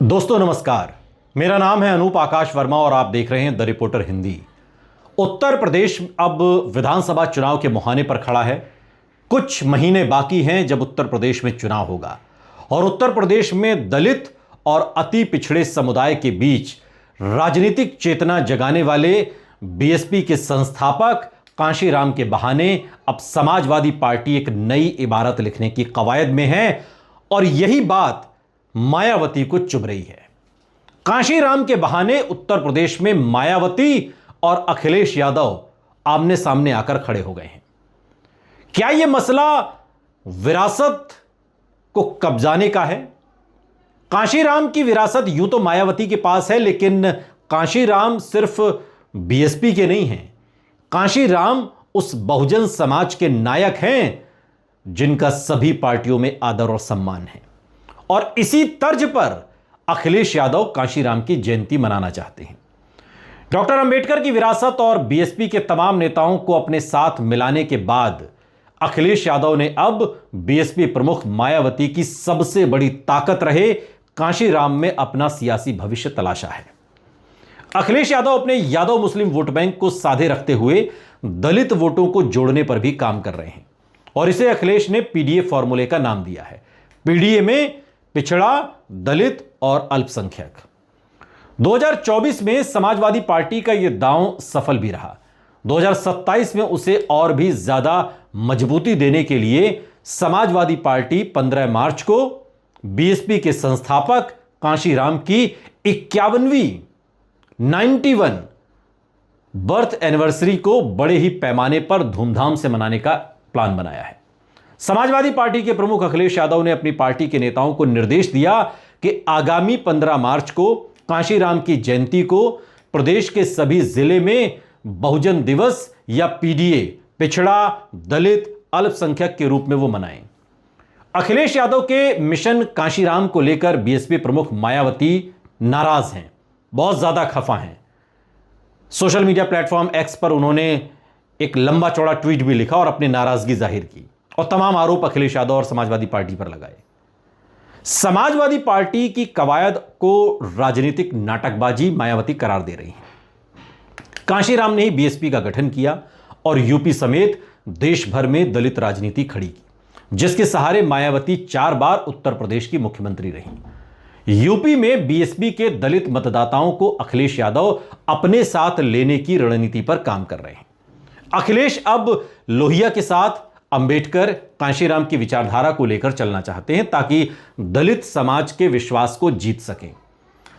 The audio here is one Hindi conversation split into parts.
दोस्तों नमस्कार। मेरा नाम है अनूप आकाश वर्मा और आप देख रहे हैं द रिपोर्टर हिंदी। उत्तर प्रदेश अब विधानसभा चुनाव के मुहाने पर खड़ा है। कुछ महीने बाकी हैं जब उत्तर प्रदेश में चुनाव होगा और उत्तर प्रदेश में दलित और अति पिछड़े समुदाय के बीच राजनीतिक चेतना जगाने वाले बीएसपी के संस्थापक कांशीराम के बहाने अब समाजवादी पार्टी एक नई इबारत लिखने की कवायद में है और यही बात मायावती को चुभ रही है। कांशीराम के बहाने उत्तर प्रदेश में मायावती और अखिलेश यादव आमने सामने आकर खड़े हो गए हैं। क्या यह मसला विरासत को कब्जाने का है? कांशीराम की विरासत यूं तो मायावती के पास है, लेकिन कांशीराम सिर्फ बीएसपी के नहीं हैं। कांशीराम उस बहुजन समाज के नायक हैं जिनका सभी पार्टियों में आदर और सम्मान है और इसी तर्ज पर अखिलेश यादव कांशीराम की जयंती मनाना चाहते हैं। डॉक्टर अंबेडकर की विरासत और बीएसपी के तमाम नेताओं को अपने साथ मिलाने के बाद अखिलेश यादव ने अब बीएसपी प्रमुख मायावती की सबसे बड़ी ताकत रहे कांशीराम में अपना सियासी भविष्य तलाशा है। अखिलेश यादव अपने यादव मुस्लिम वोट बैंक को साधे रखते हुए दलित वोटों को जोड़ने पर भी काम कर रहे हैं और इसे अखिलेश ने पीडीए फॉर्मूले का नाम दिया है। पीडीए में पिछड़ा, दलित और अल्पसंख्यक। 2024 में समाजवादी पार्टी का यह दांव सफल भी रहा। 2027 में उसे और भी ज्यादा मजबूती देने के लिए समाजवादी पार्टी 15 मार्च को बीएसपी के संस्थापक कांशीराम की 51वीं 91 बर्थ एनिवर्सरी को बड़े ही पैमाने पर धूमधाम से मनाने का प्लान बनाया है। समाजवादी पार्टी के प्रमुख अखिलेश यादव ने अपनी पार्टी के नेताओं को निर्देश दिया कि आगामी 15 मार्च को कांशीराम की जयंती को प्रदेश के सभी जिले में बहुजन दिवस या पीडीए पिछड़ा, दलित, अल्पसंख्यक के रूप में वो मनाएं। अखिलेश यादव के मिशन कांशीराम को लेकर बीएसपी प्रमुख मायावती नाराज हैं, बहुत ज्यादा खफा हैं। सोशल मीडिया प्लेटफॉर्म एक्स पर उन्होंने एक लंबा चौड़ा ट्वीट भी लिखा और अपनी नाराजगी जाहिर की और तमाम आरोप अखिलेश यादव और समाजवादी पार्टी पर लगाए। समाजवादी पार्टी की कवायद को राजनीतिक नाटकबाजी मायावती करार दे रही है। कांशीराम ने ही बीएसपी का गठन किया और यूपी समेत देश भर में दलित राजनीति खड़ी की, जिसके सहारे मायावती 4 बार उत्तर प्रदेश की मुख्यमंत्री रही। यूपी में बीएसपी के दलित मतदाताओं को अखिलेश यादव अपने साथ लेने की रणनीति पर काम कर रहे हैं। अखिलेश अब लोहिया के साथ अंबेडकर, कांशीराम की विचारधारा को लेकर चलना चाहते हैं ताकि दलित समाज के विश्वास को जीत सकें।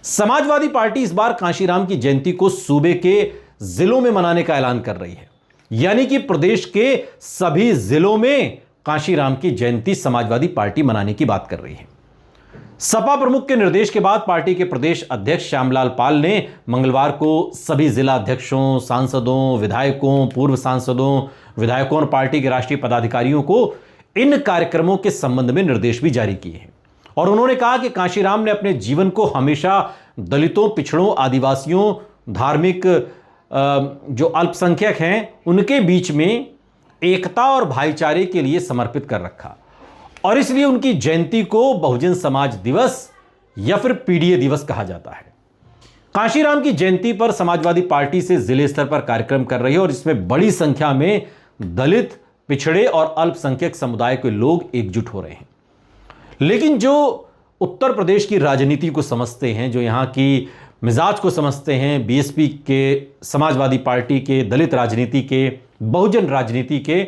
समाजवादी पार्टी इस बार कांशीराम की जयंती को सूबे के जिलों में मनाने का ऐलान कर रही है, यानी कि प्रदेश के सभी जिलों में कांशीराम की जयंती समाजवादी पार्टी मनाने की बात कर रही है। सपा प्रमुख के निर्देश के बाद पार्टी के प्रदेश अध्यक्ष श्यामलाल पाल ने मंगलवार को सभी जिला अध्यक्षों, सांसदों, विधायकों, पूर्व सांसदों, विधायकों और पार्टी के राष्ट्रीय पदाधिकारियों को इन कार्यक्रमों के संबंध में निर्देश भी जारी किए हैं और उन्होंने कहा कि कांशीराम ने अपने जीवन को हमेशा दलितों, पिछड़ों, आदिवासियों, धार्मिक जो अल्पसंख्यक हैं उनके बीच में एकता और भाईचारे के लिए समर्पित कर रखा और इसलिए उनकी जयंती को बहुजन समाज दिवस या फिर पीडीए दिवस कहा जाता है। कांशीराम की जयंती पर समाजवादी पार्टी से जिले स्तर पर कार्यक्रम कर रही है और इसमें बड़ी संख्या में दलित, पिछड़े और अल्पसंख्यक समुदाय के लोग एकजुट हो रहे हैं। लेकिन जो उत्तर प्रदेश की राजनीति को समझते हैं, जो यहां की मिजाज को समझते हैं, बीएसपी के, समाजवादी पार्टी के, दलित राजनीति के, बहुजन राजनीति के,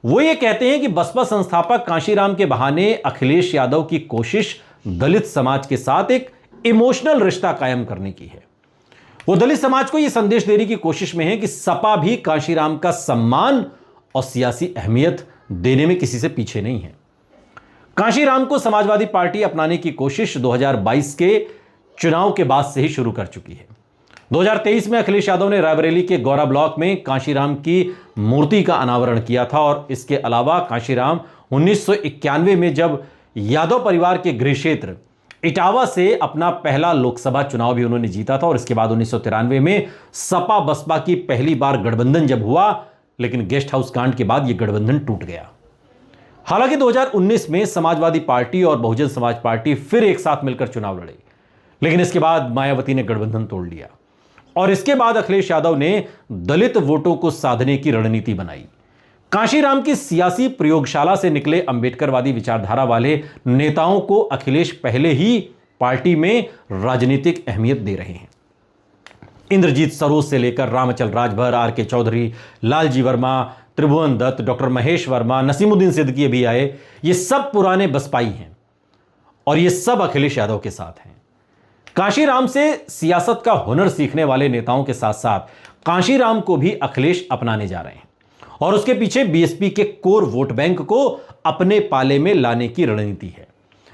वो ये कहते हैं कि बसपा संस्थापक कांशीराम के बहाने अखिलेश यादव की कोशिश दलित समाज के साथ एक इमोशनल रिश्ता कायम करने की है। वो दलित समाज को यह संदेश देने की कोशिश में है कि सपा भी कांशीराम का सम्मान और सियासी अहमियत देने में किसी से पीछे नहीं है। कांशीराम को समाजवादी पार्टी अपनाने की कोशिश 2022 के चुनाव के बाद से ही शुरू कर चुकी है। 2023 में अखिलेश यादव ने रायबरेली के गौरा ब्लॉक में कांशीराम की मूर्ति का अनावरण किया था और इसके अलावा कांशीराम 1991 में जब यादव परिवार के गृह क्षेत्र इटावा से अपना पहला लोकसभा चुनाव भी उन्होंने जीता था और इसके बाद 1993 में सपा बसपा की पहली बार गठबंधन जब हुआ, लेकिन गेस्ट हाउस कांड के बाद यह गठबंधन टूट गया। हालांकि 2019 में समाजवादी पार्टी और बहुजन समाज पार्टी फिर एक साथ मिलकर चुनाव लड़े, लेकिन इसके बाद मायावती ने गठबंधन तोड़ लिया और इसके बाद अखिलेश यादव ने दलित वोटों को साधने की रणनीति बनाई। कांशीराम की सियासी प्रयोगशाला से निकले अंबेडकरवादी विचारधारा वाले नेताओं को अखिलेश पहले ही पार्टी में राजनीतिक अहमियत दे रहे हैं। इंद्रजीत सरोज से लेकर रामचल राजभर, आर.के. चौधरी, लालजी वर्मा, त्रिभुवन दत्त, डॉक्टर महेश वर्मा, नसीमुद्दीन सिद्दीकी भी आए। ये सब पुराने बसपाई हैं और ये सब अखिलेश यादव के साथ हैं। कांशीराम से सियासत का हुनर सीखने वाले नेताओं के साथ साथ कांशीराम को भी अखिलेश अपनाने जा रहे हैं और उसके पीछे बीएसपी के कोर वोट बैंक को अपने पाले में लाने की रणनीति है।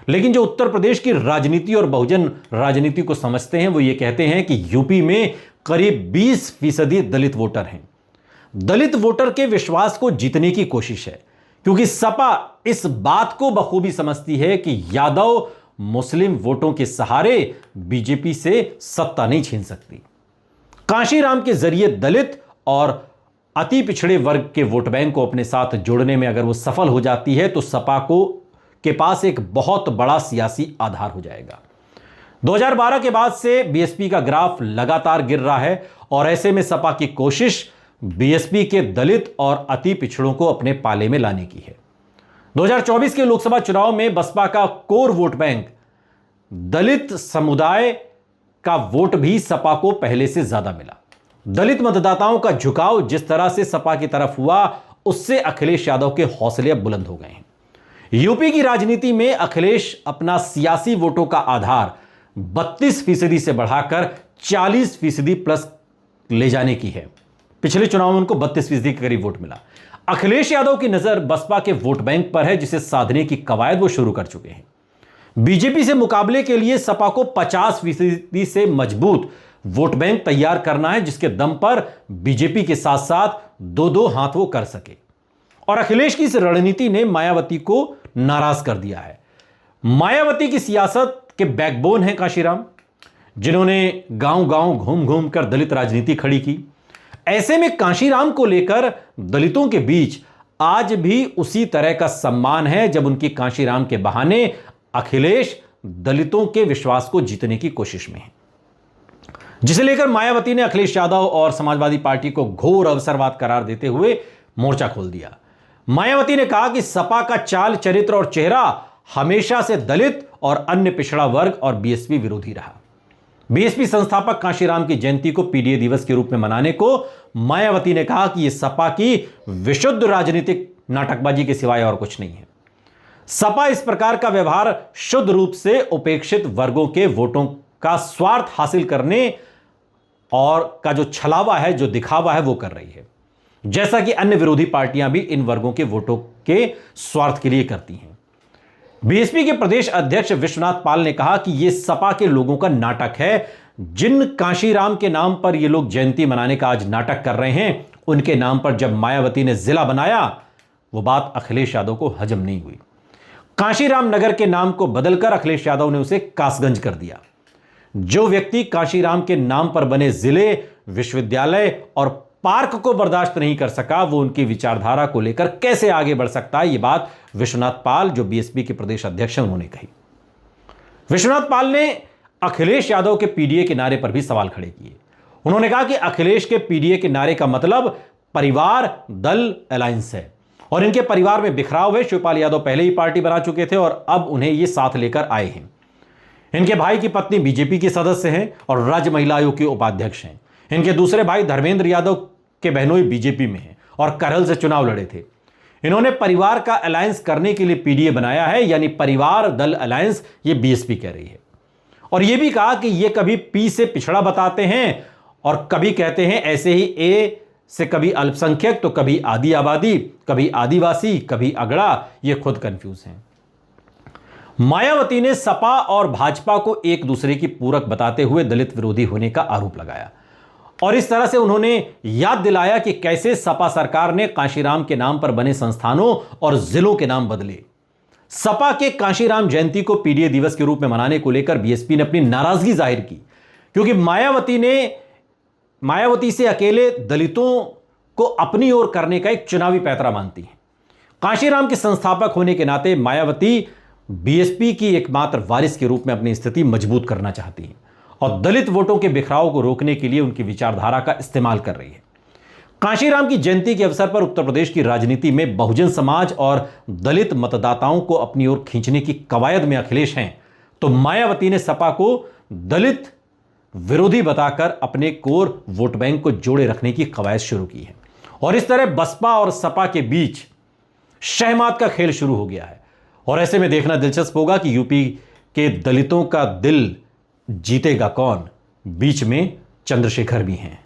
लेकिन जो उत्तर प्रदेश की राजनीति और बहुजन राजनीति को समझते हैं वो ये कहते हैं कि यूपी में करीब 20% दलित वोटर हैं। दलित वोटर के विश्वास को जीतने की कोशिश है, क्योंकि सपा इस बात को बखूबी समझती है कि यादव मुस्लिम वोटों के सहारे बीजेपी से सत्ता नहीं छीन सकती। कांशीराम के जरिए दलित और अति पिछड़े वर्ग के वोट बैंक को अपने साथ जोड़ने में अगर वो सफल हो जाती है तो सपा के पास एक बहुत बड़ा सियासी आधार हो जाएगा। 2012 के बाद से बीएसपी का ग्राफ लगातार गिर रहा है और ऐसे में सपा की कोशिश बीएसपी के दलित और अति पिछड़ों को अपने पाले में लाने की है। 2024 के लोकसभा चुनाव में बसपा का कोर वोट बैंक दलित समुदाय का वोट भी सपा को पहले से ज्यादा मिला। दलित मतदाताओं का झुकाव जिस तरह से सपा की तरफ हुआ उससे अखिलेश यादव के हौसले अब बुलंद हो गए हैं। यूपी की राजनीति में अखिलेश अपना सियासी वोटों का आधार 32% से बढ़ाकर 40% प्लस ले जाने की है। पिछले चुनाव में उनको 32% के करीब वोट मिला। अखिलेश यादव की नजर बसपा के वोट बैंक पर है, जिसे साधने की कवायद वो शुरू कर चुके हैं। बीजेपी से मुकाबले के लिए सपा को 50% से मजबूत वोट बैंक तैयार करना है, जिसके दम पर बीजेपी के साथ साथ दो हाथ वो कर सके। और अखिलेश की इस रणनीति ने मायावती को नाराज कर दिया है। मायावती की सियासत के बैकबोन हैं कांशीराम, जिन्होंने गांव-गांव घूम-घूम कर दलित राजनीति खड़ी की। ऐसे में कांशीराम को लेकर दलितों के बीच आज भी उसी तरह का सम्मान है जब उनकी कांशीराम के बहाने अखिलेश दलितों के विश्वास को जीतने की कोशिश में है, जिसे लेकर मायावती ने अखिलेश यादव और समाजवादी पार्टी को घोर अवसरवाद करार देते हुए मोर्चा खोल दिया। मायावती ने कहा कि सपा का चाल चरित्र और चेहरा हमेशा से दलित और अन्य पिछड़ा वर्ग और बीएसपी विरोधी रहा। बीएसपी संस्थापक कांशीराम की जयंती को पीडीए दिवस के रूप में मनाने को मायावती ने कहा कि यह सपा की विशुद्ध राजनीतिक नाटकबाजी के सिवाय और कुछ नहीं है। सपा इस प्रकार का व्यवहार शुद्ध रूप से उपेक्षित वर्गों के वोटों का स्वार्थ हासिल करने और का जो छलावा है, जो दिखावा है, वो कर रही है, जैसा कि अन्य विरोधी पार्टियां भी इन वर्गों के वोटों के स्वार्थ के लिए करती हैं। बीएसपी के प्रदेश अध्यक्ष विश्वनाथ पाल ने कहा कि यह सपा के लोगों का नाटक है। जिन कांशीराम के नाम पर ये लोग जयंती मनाने का आज नाटक कर रहे हैं, उनके नाम पर जब मायावती ने जिला बनाया, वो बात अखिलेश यादव को हजम नहीं हुई। कांशीराम नगर के नाम को बदलकर अखिलेश यादव ने उसे कासगंज कर दिया। जो व्यक्ति कांशीराम के नाम पर बने जिले, विश्वविद्यालय और पार्क को बर्दाश्त नहीं कर सका, वो उनकी विचारधारा को लेकर कैसे आगे बढ़ सकता है? ये बात विश्वनाथ पाल, जो बीएसपी के प्रदेश अध्यक्ष हैं, उन्होंने कही। विश्वनाथ पाल ने अखिलेश यादव के पीडीए के नारे पर भी सवाल खड़े किए। उन्होंने कहा कि अखिलेश के पीडीए के नारे का मतलब परिवार दल अलायंस है और इनके परिवार में बिखराव है। शिवपाल यादव पहले ही पार्टी बना चुके थे और अब उन्हें ये साथ लेकर आए हैं। इनके भाई की पत्नी बीजेपी की सदस्य हैं और राज्य महिला आयोग के उपाध्यक्ष हैं। इनके दूसरे भाई धर्मेंद्र यादव के बहनोई बीजेपी में हैं और करहल से चुनाव लड़े थे। इन्होंने परिवार का अलायंस करने के लिए पीडीए बनाया है, यानी परिवार दल अलायंस, ये बीएसपी कह रही है। और यह भी कहा कि ये कभी पी से पिछड़ा बताते हैं और कभी कहते हैं ऐसे ही ए से कभी अल्पसंख्यक तो कभी आदि आबादी, कभी आदिवासी, कभी अगड़ा, ये खुद कंफ्यूज हैं। मायावती ने सपा और भाजपा को एक दूसरे की पूरक बताते हुए दलित विरोधी होने का आरोप लगाया और इस तरह से उन्होंने याद दिलाया कि कैसे सपा सरकार ने कांशीराम के नाम पर बने संस्थानों और जिलों के नाम बदले। सपा के कांशीराम जयंती को पीडीए दिवस के रूप में मनाने को लेकर बीएसपी ने अपनी नाराजगी जाहिर की, क्योंकि मायावती से अकेले दलितों को अपनी ओर करने का एक चुनावी पैंतरा मानती है। कांशीराम के संस्थापक होने के नाते मायावती बीएसपी की एकमात्र वारिस के रूप में अपनी स्थिति मजबूत करना चाहती है और दलित वोटों के बिखराव को रोकने के लिए उनकी विचारधारा का इस्तेमाल कर रही है। कांशीराम की जयंती के अवसर पर उत्तर प्रदेश की राजनीति में बहुजन समाज और दलित मतदाताओं को अपनी ओर खींचने की कवायद में अखिलेश हैं, तो मायावती ने सपा को दलित विरोधी बताकर अपने कोर वोट बैंक को जोड़े रखने की कवायद शुरू की है। और इस तरह बसपा और सपा के बीच शहमात का खेल शुरू हो गया है। और ऐसे में देखना दिलचस्प होगा कि यूपी के दलितों का दिल जीतेगा कौन। बीच में चंद्रशेखर भी हैं।